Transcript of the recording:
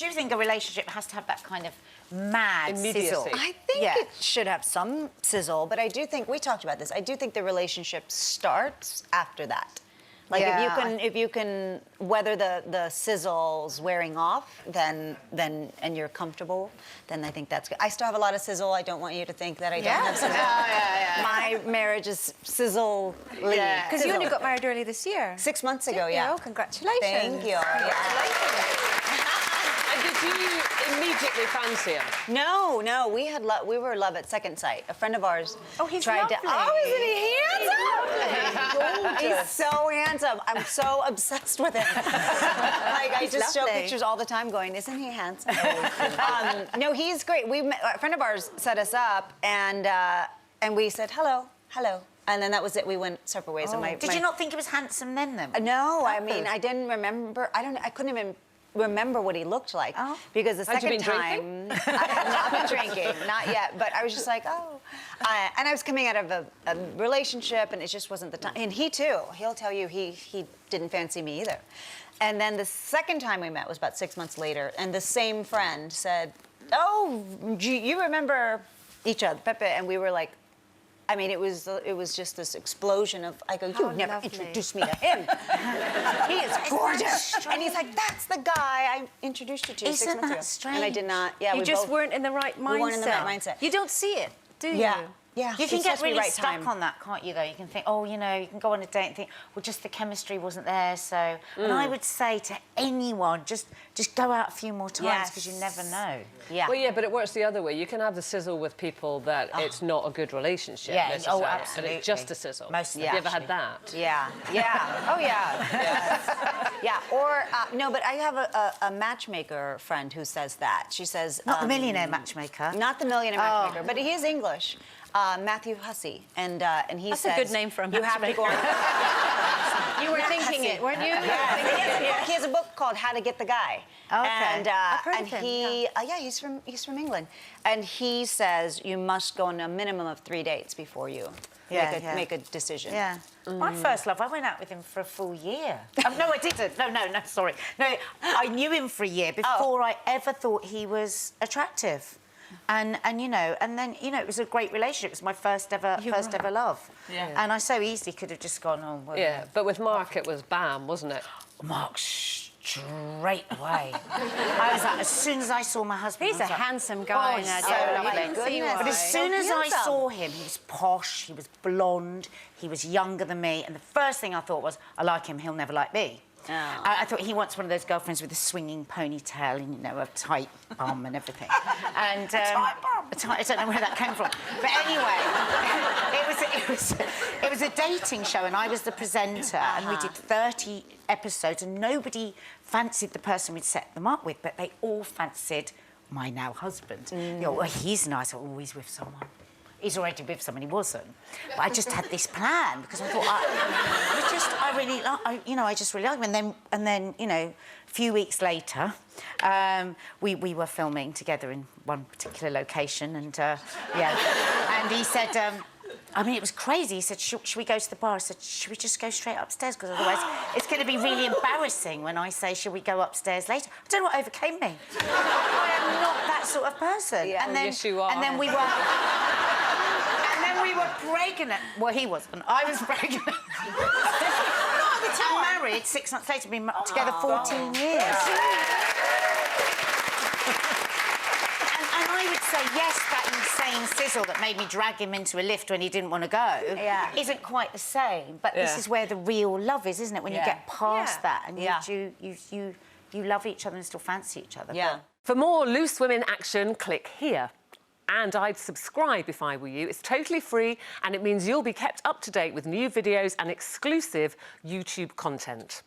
Do you think a relationship has to have that kind of mad sizzle? I think it should have some sizzle, but I do think, we talked about this, I do think the relationship starts after that. Like if you can weather the sizzles wearing off, then and you're comfortable, then I think that's good. I still have a lot of sizzle. I don't want you to think that I don't have sizzle. My marriage is sizzle. Because you only got married early this year. 6 months ago, yeah. Oh, congratulations. Thank you. And did you immediately fancy him? No, we were love at second sight. A friend of ours tried to. Oh, isn't he handsome? He's so handsome. I'm so obsessed with him. Like I just show pictures all the time, going, "Isn't he handsome?" No, he's great. A friend of ours set us up, and we said hello. And then that was it. We went separate ways. And Did you not think he was handsome then? No, I mean, I didn't remember. I couldn't even remember what he looked like because the second time I had not been drinking, not yet. But I was just like, and I was coming out of a relationship, and it just wasn't the time. And he too. He'll tell you he didn't fancy me either. And then the second time we met was about 6 months later, and the same friend said, "Oh, you remember each other, Pepe?" And we were like. I mean, it was just this explosion of. I go, you never introduced me to him. He is gorgeous, and he's like, that's the guy I introduced you to 6 months ago. Strange? And I did not. Yeah, you just weren't in the right mindset. We weren't in the right mindset. You don't see it, do you? Yeah. You can get really stuck on that, can't you, though? You can think, oh, you know, you can go on a date and think, well, just the chemistry wasn't there, so... And I would say to anyone, just go out a few more times, because you never know. Yeah. Well, yeah, but it works the other way. You can have the sizzle with people that it's not a good relationship. Yeah, necessarily, absolutely. And it's just a sizzle. Mostly. Have you ever had that? Yeah. Oh, yeah. Yeah, or... no, but I have a matchmaker friend who says that. She says... Not the millionaire matchmaker. Not the millionaire matchmaker, but he is English. Matthew Hussey, and he says... That's a good name for a matchmaker. You have to go on... You were thinking it, weren't you? Yeah. He has a book called How to Get the Guy. Okay. And, I've heard of him, he's from England. And he says you must go on a minimum of 3 dates before you make a decision. Yeah. My first love, I went out with him for a full year. No, I didn't. No, sorry. No, I knew him for a year before I ever thought he was attractive. And you know, and then, you know, it was a great relationship. It was my first ever love. Yeah. And I so easily could have just gone, oh, well, yeah, but with Mark, it was bam, wasn't it? Mark, straight away. I was like, as soon as I saw my husband... He's a handsome guy, Nadia. But as soon as I saw him, he was posh, he was blonde, he was younger than me, and the first thing I thought was, I like him, he'll never like me. Oh. I thought he wants one of those girlfriends with a swinging ponytail and, you know, a tight bum and everything. And a tight bum? I don't know where that came from. But anyway, it was a dating show, and I was the presenter, and we did 30 episodes, and nobody fancied the person we'd set them up with, but they all fancied my now husband. You know, well, he's nice. Oh, he's with someone. He's already with someone. He wasn't. But I just had this plan because I thought I just really like him. And then you know, a few weeks later, we were filming together in one particular location, and and he said. I mean, it was crazy. He said, should we go to the bar? I said, should we just go straight upstairs? Because otherwise it's going to be really embarrassing when I say, should we go upstairs later? I don't know what overcame me. I am not that sort of person. Yeah. And then, yes, you are. And then we were pregnant. Well, he wasn't. I was pregnant. And married 6 months later, been together 14 years. And I would say, yes, that insane sizzle that made me drag him into a lift when he didn't want to go isn't quite the same. But this is where the real love is, isn't it? When you get past that and you love each other and still fancy each other. Yeah. For more Loose Women action, click here. And I'd subscribe if I were you. It's totally free, and it means you'll be kept up to date with new videos and exclusive YouTube content.